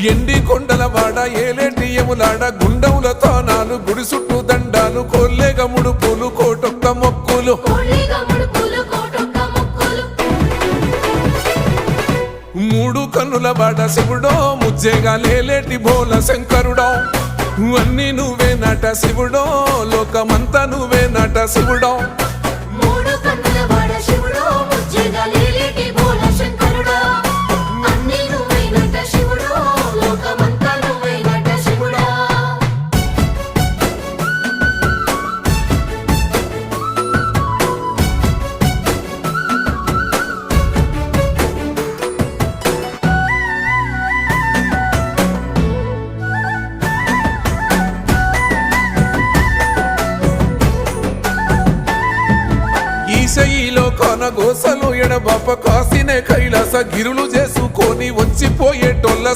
ఎండి కొండల వాడ ఏలేటి యములాడ గుండముల తానాలు గుడి చుట్టూ దండాలు కొల్లేగ ముడుపులు కోటొక్క మొక్కులు మూడు కన్నుల వాడ శివుడో ముజ్జేగా లేలేటి బోల శంకరుడో అన్ని నువ్వే నట శివుడో లోకమంతా నువ్వే నట శివుడో ఈశయిలో కొన గోసలు ఎడబాప కాసినే కైలాస గిరులు చేసుకొని వచ్చిపోయేటోళ్ళ